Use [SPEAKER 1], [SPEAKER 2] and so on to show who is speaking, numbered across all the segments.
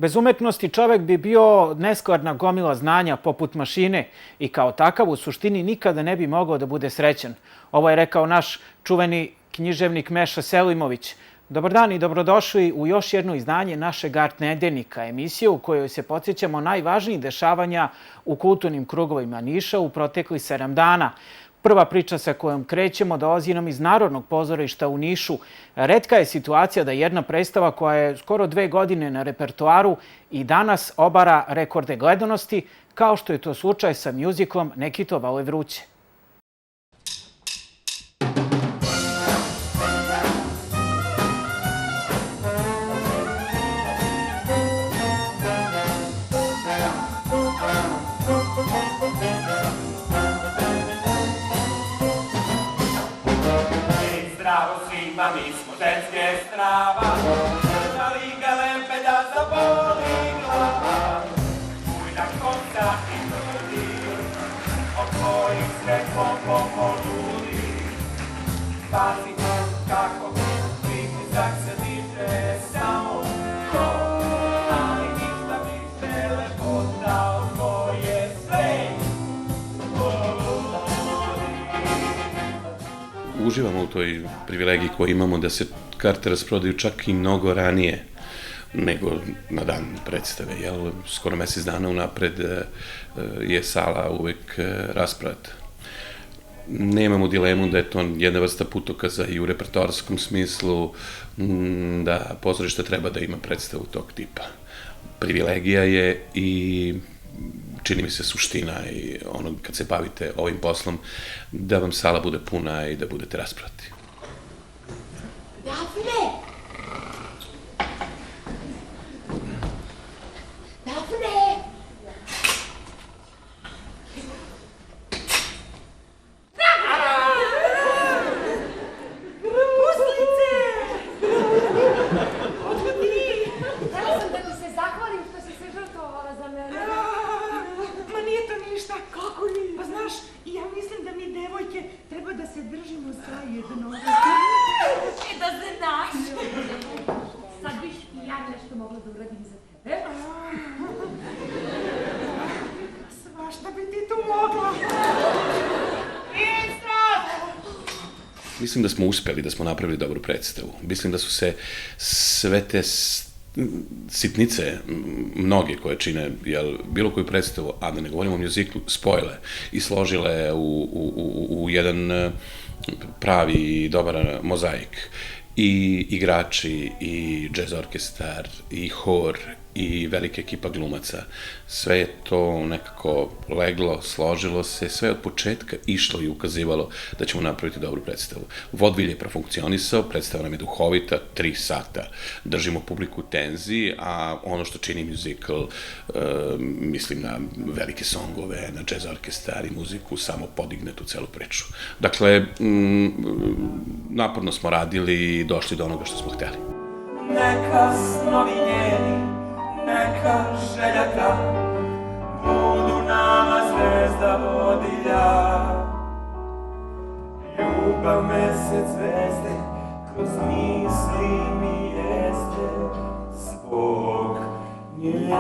[SPEAKER 1] Bez umetnosti čovek bi bio neskladna gomila znanja poput mašine i kao takav u suštini nikada ne bi mogao da bude srećan. Ovo je rekao naš čuveni književnik Meša Selimović. Dobar dan i dobrodošli u još jedno izdanje našeg Art nedeljnika, emisije u kojoj se podsjećamo najvažnijih dešavanja u kulturnim krugovima Niša u proteklih 7 dana. Prva priča sa kojom krećemo dolazi nam iz Narodnog pozorišta u Nišu. Retka je situacija da jedna predstava koja je skoro 2 godine na repertoaru i danas obara rekorde gledanosti, kao što je to slučaj sa mjuziklom Neki to vole vruće.
[SPEAKER 2] Mi smo ženske strava, ali galempe da zaboli glava. Ujnak konca i trudi, od tvojih srećom pomoludi. Pazite kako pritisak se diže samo to, ali ništa više lepota od tvoje sve.
[SPEAKER 3] Uživamo u toj privilegiji koju imamo da se karte rasprodaju čak i mnogo ranije nego na dan predstave. Skoro mesec dana unapred je sala uvek rasprodata. Nemamo dilemu da je to jedna vrsta putokaza i u repertoarskom smislu da pozorište treba da ima predstavu tog tipa. Privilegija je i čini mi se suština i ono kad se bavite ovim poslom, da vam sala bude puna i da budete rasprati.
[SPEAKER 4] Dafne! Dafne! Uslice! Otkud ti? Htjela sam da ti se zahvalim što si se žrtvovala za mene.
[SPEAKER 5] Ma nije to ništa. Kako nije? Pa znaš, ja mislim da mi devojke treba da se držimo zajedno.
[SPEAKER 4] I da se nađu. Sad biš i ja nešto mogla da uradim za tebe.
[SPEAKER 5] Svašta bi ti tu mogla.
[SPEAKER 3] Mislim da smo uspeli, da smo napravili dobru predstavu. Mislim da su se sve te sitnice, mnoge koje čine bilo koju predstavu, a da ne govorimo o mjuziklu, spojile i složile u jedan pravi i dobar mozaik. I igrači, i džez orkestar, i hor, i velika ekipa glumaca. Sve je to nekako leglo, složilo se, sve od početka išlo i ukazivalo da ćemo napraviti dobru predstavu. Vodvilj je profunkcionisao, predstava nam je duhovita, 3 sata. Držimo publiku u tenziji, a ono što čini mjuzikl, mislim na velike songove, na džez orkestar i muziku, samo podigne tu celu priču. Dakle, naporno smo radili i došli do onoga što smo hteli.
[SPEAKER 2] Neka snovi njeni, neka željaka, budu nama zvezda vodilja. Ljubav mesec zvezde, kroz misli mi jeste zbog nje.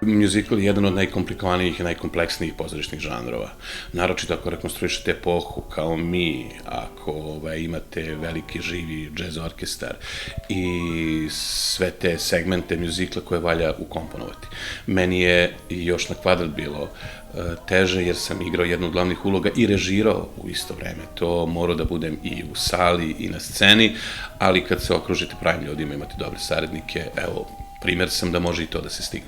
[SPEAKER 3] Mjuzikl je jedan od najkomplikovanijih i najkompleksnijih pozorišnih žanrova. Naročito ako rekonstruišete epohu kao mi, ako imate veliki živi džez orkestar i sve te segmente mjuzikla koje valja ukomponovati. Meni je još na kvadrat bilo teže jer sam igrao jednu od glavnih uloga i režirao u isto vreme. To mora da budem i u sali i na sceni, ali kad se okružite pravim ljudima, imate dobre saradnike, evo, primjer sam da može i to da se stigne.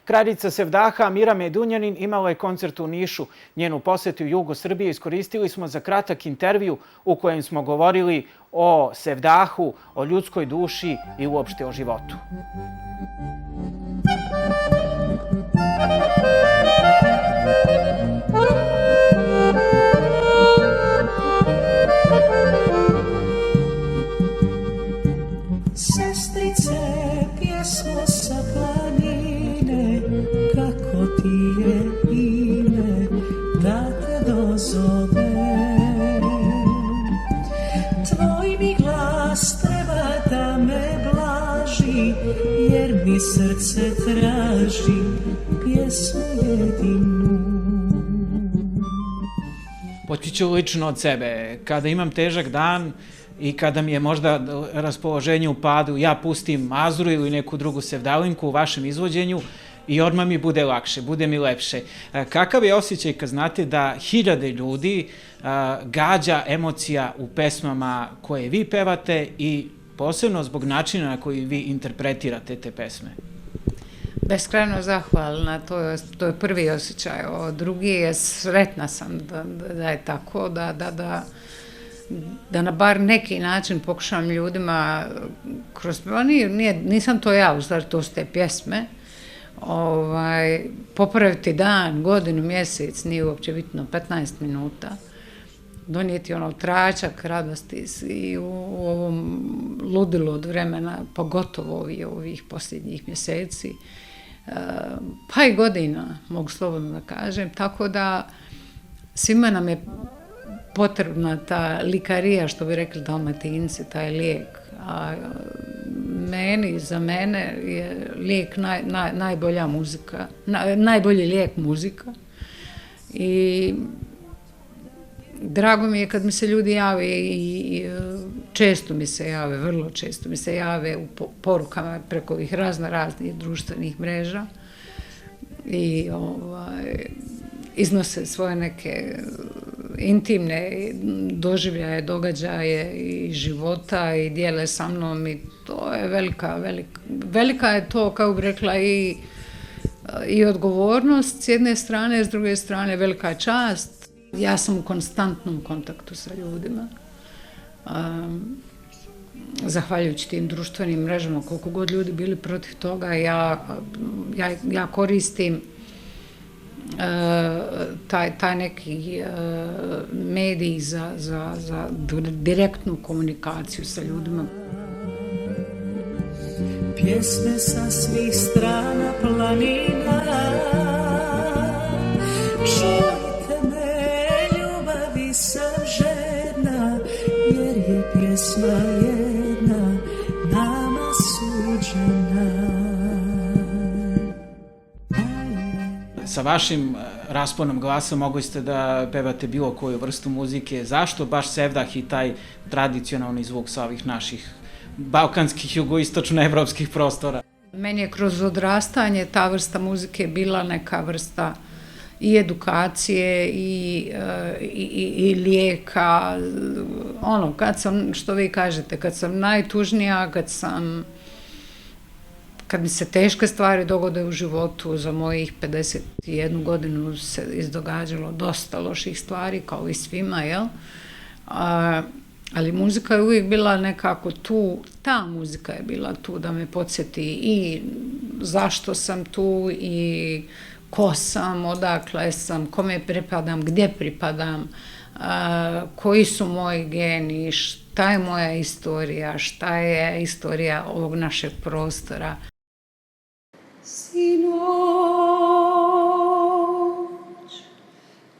[SPEAKER 1] Kraljica Sevdaha Mira Medunjanin imala je koncert u Nišu. Njenu posetu u jugu Srbije iskoristili smo za kratak intervju u kojem smo govorili o Sevdahu, o ljudskoj duši i uopšte o životu.
[SPEAKER 6] Sestrice, pjesmo sa planine, kako ti je ime, da te dozove. Tvoj mi glas treba da me blaži, jer mi srce traži pjesmu jedinu.
[SPEAKER 1] Počet ću lično od sebe. Kada imam težak dan i kada mi je možda raspoloženje u padu, ja pustim Mazuru ili neku drugu sevdalinku u vašem izvođenju i odmah mi bude lakše, bude mi lepše. Kakav je osjećaj kad znate da hiljade ljudi gađa emocija u pesmama koje vi pevate i posebno zbog načina na koji vi interpretirate te pesme?
[SPEAKER 7] Beskrajno zahvalna, to je prvi osjećaj. Drugi je, sretna sam da je tako, da na bar neki način pokušam ljudima kroz... Nisam to ja, u stvari to su te pjesme. Popraviti dan, godinu, mjesec, nije uopće bitno, 15 minuta. Donijeti tračak radosti i u ovom ludilu od vremena, pogotovo ovih posljednjih mjeseci, pa i godina, mogu slobodno da kažem, tako da svima nam je potrebna ta likarija, što bi rekli Dalmatinci, taj lijek. A za mene je lijek najbolja muzika, najbolji lijek muzika. I drago mi je kad mi se ljudi jave i često mi se jave, vrlo često mi se jave u porukama preko ovih raznih društvenih mreža i iznose svoje neke intimne doživljaje, događaje i života i dijele sa mnom i to je velika je to, kao bi rekla, i odgovornost s jedne strane, s druge strane velika čast. Ja sam u konstantnom kontaktu sa ljudima. Zahvaljujući tim društvenim mrežama, koliko god ljudi bili protiv toga, ja koristim taj neki medij za direktnu komunikaciju sa ljudima.
[SPEAKER 6] Pjesme sa svih strana planina, čujte me, ljubavi sam žedna, jer je pjesma jedna nama suđena.
[SPEAKER 1] Sa vašim rasponom glasa mogli ste da pevate bilo koju vrstu muzike. Zašto baš Sevdah i taj tradicionalni zvuk sa ovih naših balkanskih, jugoistočno-evropskih prostora?
[SPEAKER 7] Meni je kroz odrastanje ta vrsta muzike bila neka vrsta i edukacije i lijeka. Kad sam, što vi kažete, kad sam najtužnija, kad mi se teške stvari dogode u životu, za mojih 51 godinu se izdogađalo dosta loših stvari, kao i svima, jel? Ali muzika je uvijek bila nekako tu, ta muzika je bila tu da me podsjeti i zašto sam tu i ko sam, odakle sam, kome pripadam, gdje pripadam, koji su moji geni, šta je moja istorija, šta je istorija ovog našeg prostora.
[SPEAKER 6] Sinoć,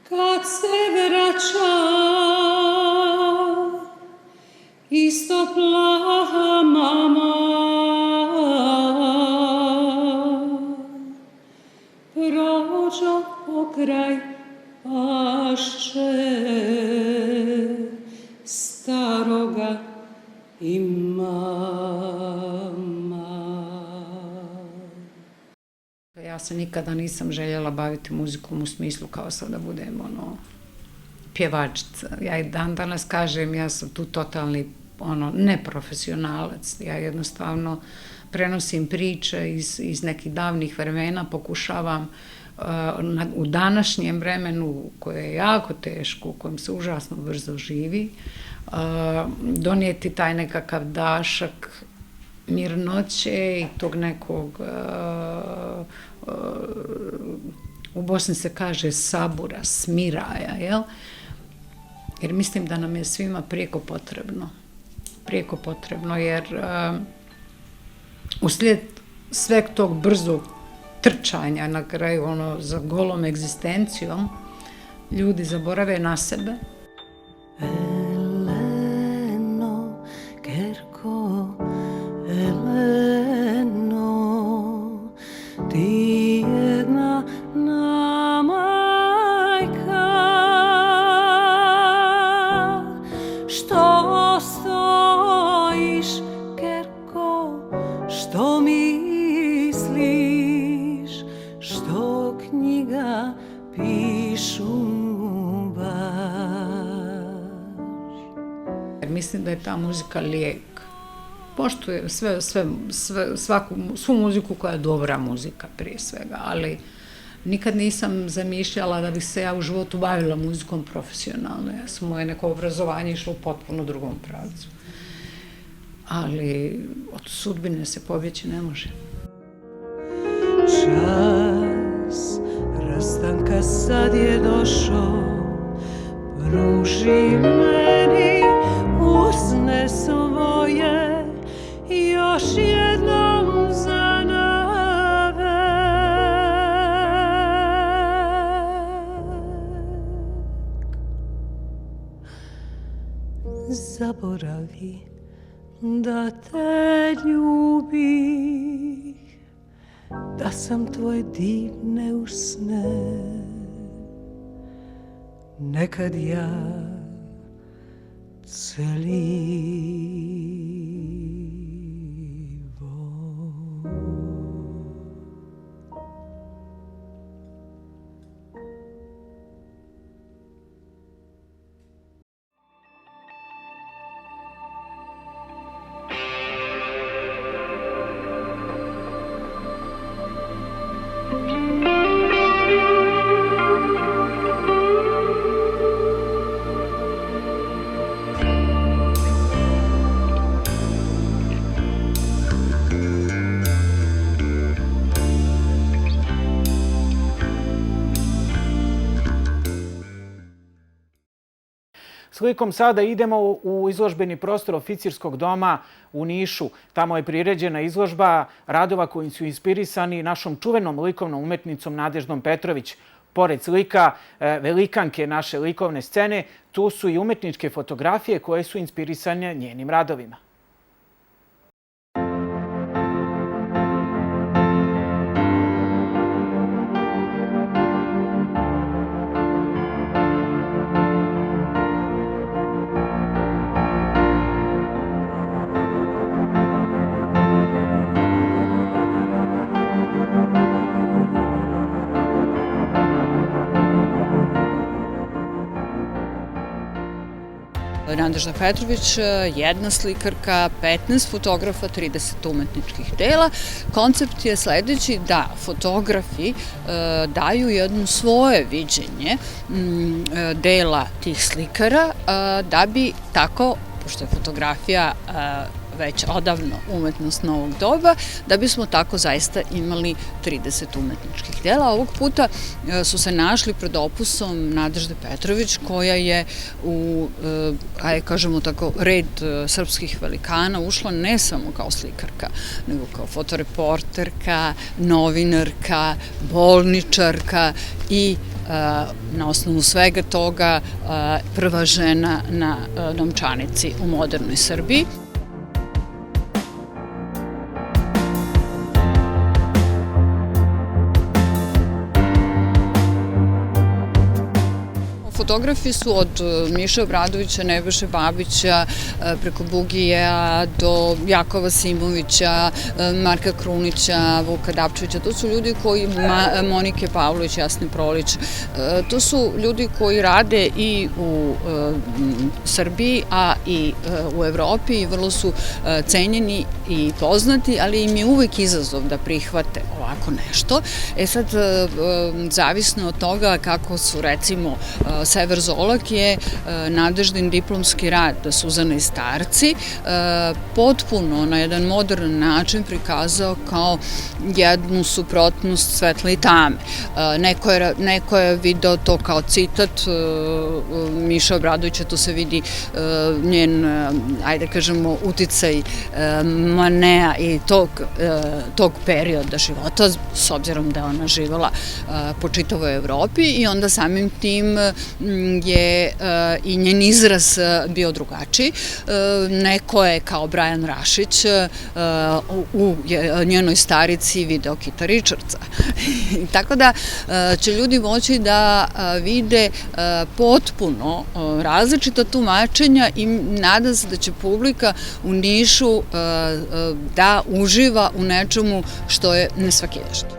[SPEAKER 6] kad se vraća, isto plaha mama, prođo pokraj pašče staroga imama.
[SPEAKER 7] Ja se nikada nisam željela baviti muzikom u smislu kao sad da budem pjevačica. Ja i dan danas kažem, ja sam tu totalni neprofesionalac. Ja jednostavno prenosim priče iz nekih davnih vremena, pokušavam u današnjem vremenu koje je jako teško, u kojem se užasno brzo živi, donijeti taj nekakav dašak mirnoće i tog nekog, u Bosni se kaže sabura, smiraja, jel? Jer mislim da nam je svima prijeko potrebno, jer uslijed sveg tog brzog trčanja na kraju za golom egzistencijom, ljudi zaborave na sebe.
[SPEAKER 8] Eleno, Kerko, Eleno, ti jedna majka, što stojiš, Kerko, što misliš, što knjiga pišu baš.
[SPEAKER 7] Mislim da je ta muzika lijek. Poštujem svu muziku koja je dobra muzika prije svega, ali nikad nisam zamišljala da bih se ja u životu bavila muzikom profesionalno. Moje neko obrazovanje išlo u potpuno drugom pravcu. Ali od sudbine se pobjeći ne može.
[SPEAKER 8] Čas rastanka sad je došao, pruži meni usne svoje još jednom za navek. Zaboravi da te ljubih, da sam tvoje divne usne nekad ja
[SPEAKER 1] Slikom sada idemo u izložbeni prostor Oficirskog doma u Nišu. Tamo je priređena izložba radova koji su inspirisani našom čuvenom likovnom umetnicom Nadeždom Petrović. Pored slika velikanke naše likovne scene, tu su i umetničke fotografije koje su inspirisane njenim radovima.
[SPEAKER 9] Nadežda Petrović, jedna slikarka, 15 fotografa, 30 umetničkih dela. Koncept je sledeći da fotografi daju jedno svoje viđenje dela tih slikara, da bi tako, pošto je fotografija već odavno umetnost novog doba, da bismo tako zaista imali 30 umetničkih dela. Ovog puta su se našli pred opusom Nadežde Petrović, koja je u, kažemo tako, red srpskih velikana ušla ne samo kao slikarka, nego kao fotoreporterka, novinarka, bolničarka i na osnovu svega toga prva žena na novčanici u modernoj Srbiji. fotografi su od Miše Obradovića, Nebojše Babića, preko Bugija do Jakova Simovića, Marka Krunića, Vuka Dapčevića. To su ljudi koji, Monike Pavlović, Jasne Prolić, to su ljudi koji rade i u Srbiji, a i u Evropi i vrlo su cenjeni i poznati, ali im je uvek izazov da prihvate ovako nešto. Sad, zavisno od toga kako su, recimo, Sever Zolak je nadeždin diplomski rad Suzane i Starci potpuno na jedan modern način prikazao kao jednu suprotnost svetla i tame. Neko je video to kao citat Miše Obradovića, to se vidi njen, ajde kažemo, uticaj Manea i tog perioda života, s obzirom da je ona živela po čitavoj Evropi, i onda samim tim je i njen izraz bio drugačiji. Neko je kao Brian Rašić u njenoj starici video Kita Richardsa. Tako da će ljudi moći da vide potpuno različita tumačenja i nadam se da će publika u Nišu da uživa u nečemu što je nesvakidašnje.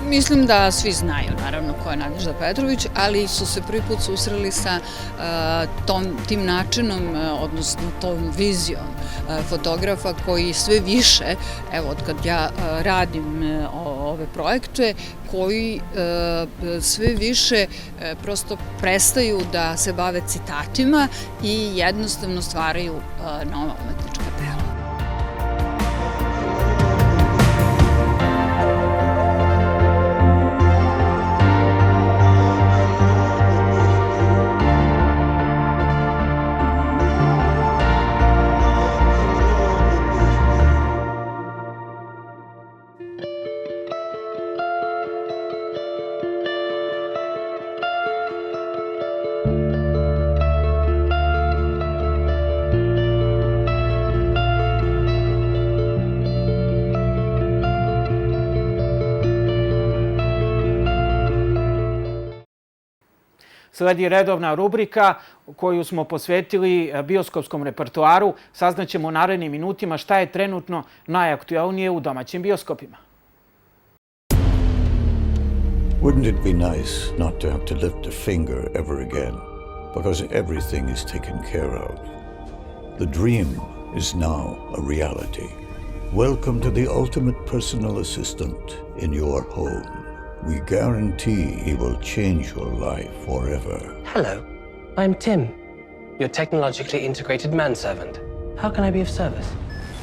[SPEAKER 9] Mislim da svi znaju, naravno, ko je Nadežda Petrović, ali su se prvi put susreli sa tim načinom, odnosno tom vizijom fotografa koji sve više, evo, od kad ja radim ove projekte, koji sve više prosto prestaju da se bave citatima i jednostavno stvaraju nova umetnička dela.
[SPEAKER 1] Sledi redovna rubrika koju smo posvetili bioskopskom repertoaru. Saznaćemo u narednim minutima šta je trenutno najaktuelnije u domaćim bioskopima.
[SPEAKER 10] Wouldn't it be nice not to have to lift a finger ever again, because everything is taken care of? The dream is now a reality. Welcome to the ultimate personal assistant in your home. We guarantee he will change your life forever.
[SPEAKER 11] Hello, I'm Tim, your technologically integrated manservant. How can I be of service?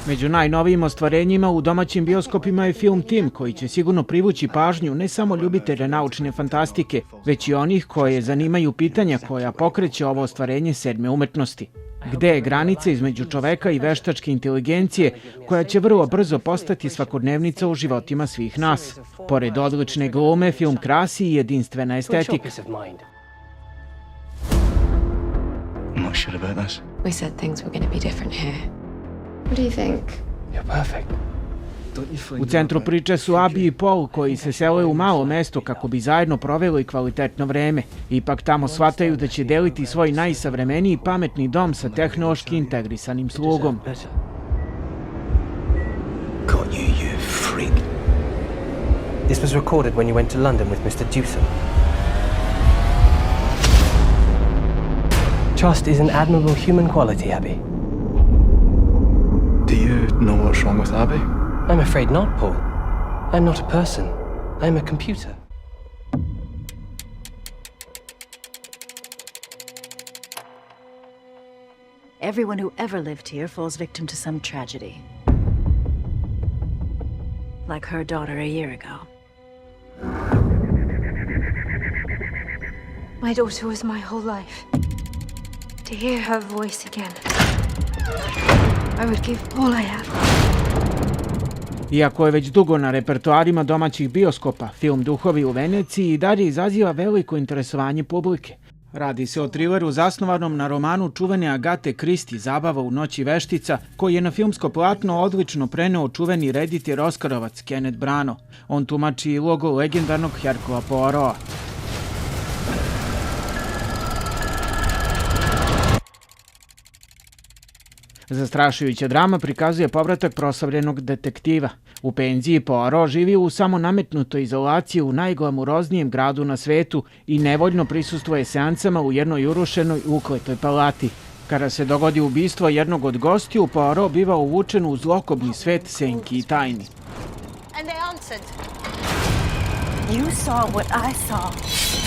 [SPEAKER 1] Među najnovijim ostvarenjima u domaćim bioskopima je film Tim, koji će sigurno privući pažnju ne samo ljubitelja naučne fantastike, već i onih koje zanimaju pitanja koja pokreće ovo ostvarenje sedme umetnosti. Gde je granica između čoveka i veštačke inteligencije koja će vrlo brzo postati svakodnevnica u životima svih nas? Pored odlične glume, film krasi i jedinstvena estetika.
[SPEAKER 12] I'm not sure about this.
[SPEAKER 13] We said things were going to be different here. What do you think?
[SPEAKER 11] You're perfect.
[SPEAKER 1] U centru priče su Abi i Paul, koji se sele u malo mesto kako bi zajedno proveli kvalitetno vreme. Ipak tamo shvataju da će deliti svoj najsavremeniji pametni dom sa tehnološki integrisanim slugom.
[SPEAKER 12] Got you, you freak.
[SPEAKER 11] This was recorded when you went to London with Mr. Dewson. Trust is an admirable human quality, Abby.
[SPEAKER 12] Do you know what's wrong with Abby?
[SPEAKER 11] I'm afraid not, Paul. I'm not a person. I'm a computer.
[SPEAKER 14] Everyone who ever lived here falls victim to some tragedy. Like her daughter a year ago.
[SPEAKER 13] My daughter was my whole life. To hear her voice again, I would give all I have.
[SPEAKER 1] Iako je već dugo na repertoarima domaćih bioskopa, film Duhovi u Veneciji i dalje izaziva veliko interesovanje publike. Radi se o trileru zasnovanom na romanu čuvene Agate Kristi Zabava u noći veštica, koji je na filmsko platno odlično preneo čuveni reditelj Oskarovac Kenneth Branagh. On tumači i ulogu legendarnog Hercula Poirota. Zastrašujuća drama prikazuje povratak proslavljenog detektiva. U penziji Poirot živi u samo nametnutoj izolaciji u najglamuroznijem gradu na svetu i nevoljno prisustvuje seansama u jednoj urušenoj ukletoj palati. Kada se dogodi ubistvo jednog od gostiju, Poirot biva uvučen u zlokobni svet senki i tajni.
[SPEAKER 13] And they answered. You saw what I saw.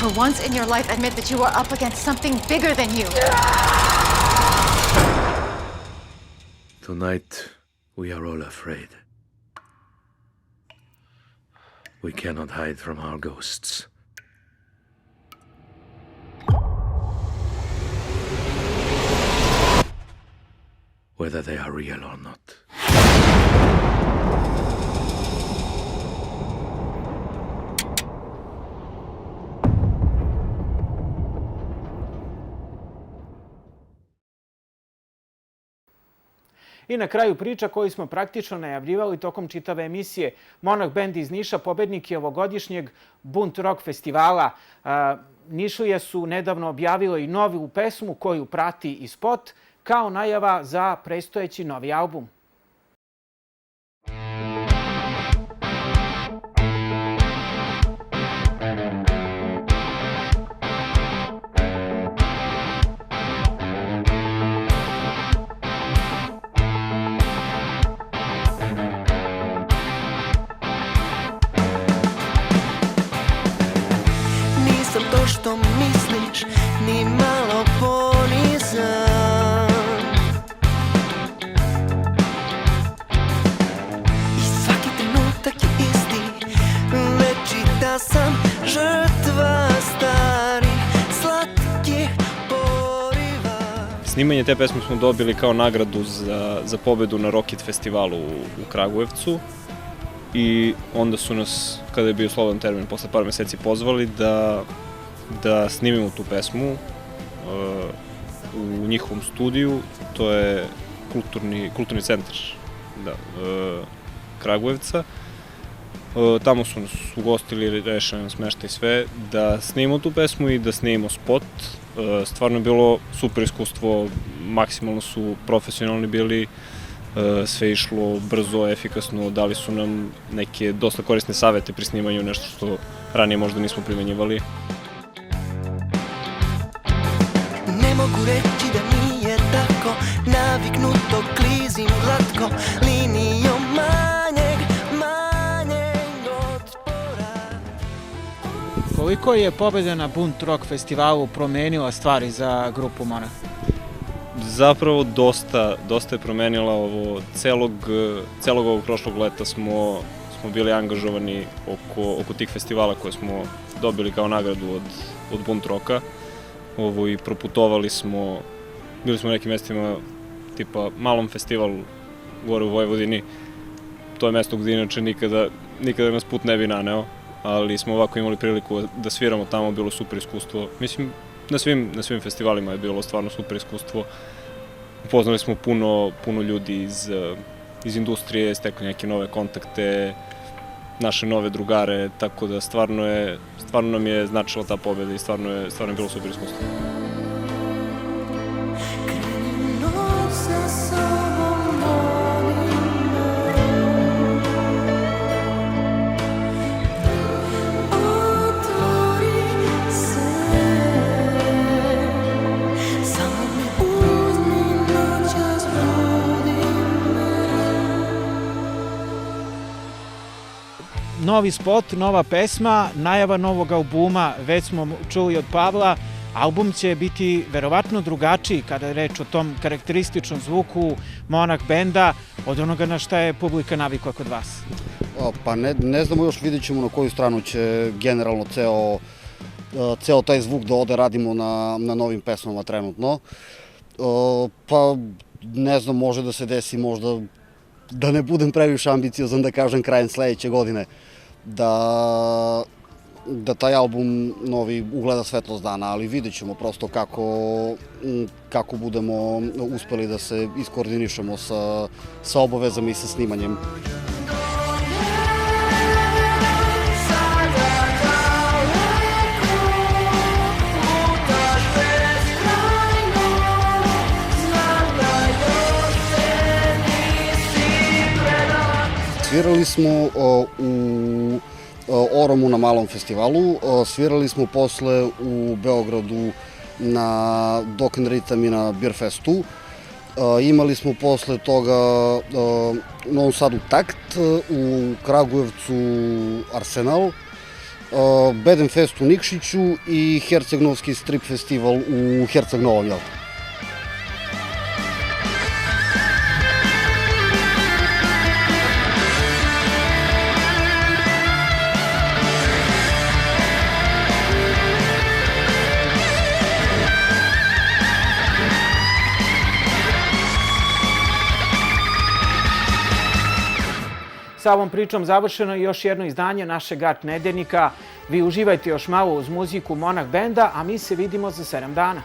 [SPEAKER 13] For once in your life, admit that you are up against something bigger than you.
[SPEAKER 15] Tonight, we are all afraid. We cannot hide from our ghosts. Whether they are real or not.
[SPEAKER 1] I na kraju priča koju smo praktično najavljivali tokom čitave emisije. Monarh bend iz Niša pobednik je ovogodišnjeg Bunt Rock festivala. Nišlije su nedavno objavilo i novu pesmu koju prati i spot kao najava za predstojeći novi album.
[SPEAKER 16] To što misliš, ni malo ponizam. I svaki trenutak je isti, večita sam žrtva starih, slatkih poriva.
[SPEAKER 17] Snimanje te pesme smo dobili kao nagradu za pobedu na Rocket festivalu u Kragujevcu. I onda su nas, kada je bio slobodan termin, posle par meseci pozvali da snimimo tu pesmu u njihovom studiju. To je kulturni centar Kragujevca. Tamo su nas ugostili, rešili nam smeštaj sve, da snimimo tu pesmu i da snimimo spot. Stvarno je bilo super iskustvo, maksimalno su profesionalni bili, sve išlo brzo, efikasno, dali su nam neke dosta korisne savete pri snimanju, nešto što ranije možda nismo primenjivali.
[SPEAKER 16] Ne mogu reći da nije tako, naviknuto klizim glatko, linijom manjeg otpora.
[SPEAKER 1] Koliko je pobeda na Bunt Rock festivalu promenila stvari za grupu Monarh?
[SPEAKER 17] Zapravo dosta je promenila ovo, celog ovog prošlog leta smo bili angažovani oko tih festivala koje smo dobili kao nagradu od Bunt Rocka. I proputovali smo, bili smo u nekim mestima tipa Malom festivalu gore u Vojvodini. To je mesto gdje inače nikada nas put ne bi naneo, ali smo ovako imali priliku da sviramo tamo, bilo super iskustvo. Mislim, na svim festivalima je bilo stvarno super iskustvo. Upoznali smo puno ljudi iz industrije, stekli neke nove kontakte, naše nove drugare, tako da stvarno nam je značila ta pobjeda i stvarno je bilo super iskustvo.
[SPEAKER 1] Novi spot, nova pesma, najava novog albuma, već smo čuli od Pavla. Album će biti verovatno drugačiji kada je reč o tom karakterističnom zvuku Monarh benda od onoga na šta je publika navikla kod vas.
[SPEAKER 18] Pa ne znamo još, vidjet ćemo na koju stranu će generalno ceo taj zvuk da ode, radimo na novim pesmama trenutno. Pa ne znam, može da se desi možda, da ne budem previše ambiciozan da kažem krajem sledeće godine, da da taj album novi ugleda svetlost dana, ali vidjet ćemo prosto kako budemo uspeli da se iskoordinišemo sa obavezama i sa snimanjem. Svirali smo u Oromu na malom festivalu, svirali smo posle u Beogradu na Dok and Ritam i na Beer Festu. Imali smo posle toga u Novom Sadu Takt, u Kragujevcu Arsenal, Beden Fest u Nikšiću i Herceg-Novski strip festival u Herceg-Novom, jel?
[SPEAKER 1] Sa ovom pričom završeno je još jedno izdanje našeg Art nedeljnika. Vi uživajte još malo uz muziku Monarh benda, a mi se vidimo za 7 dana.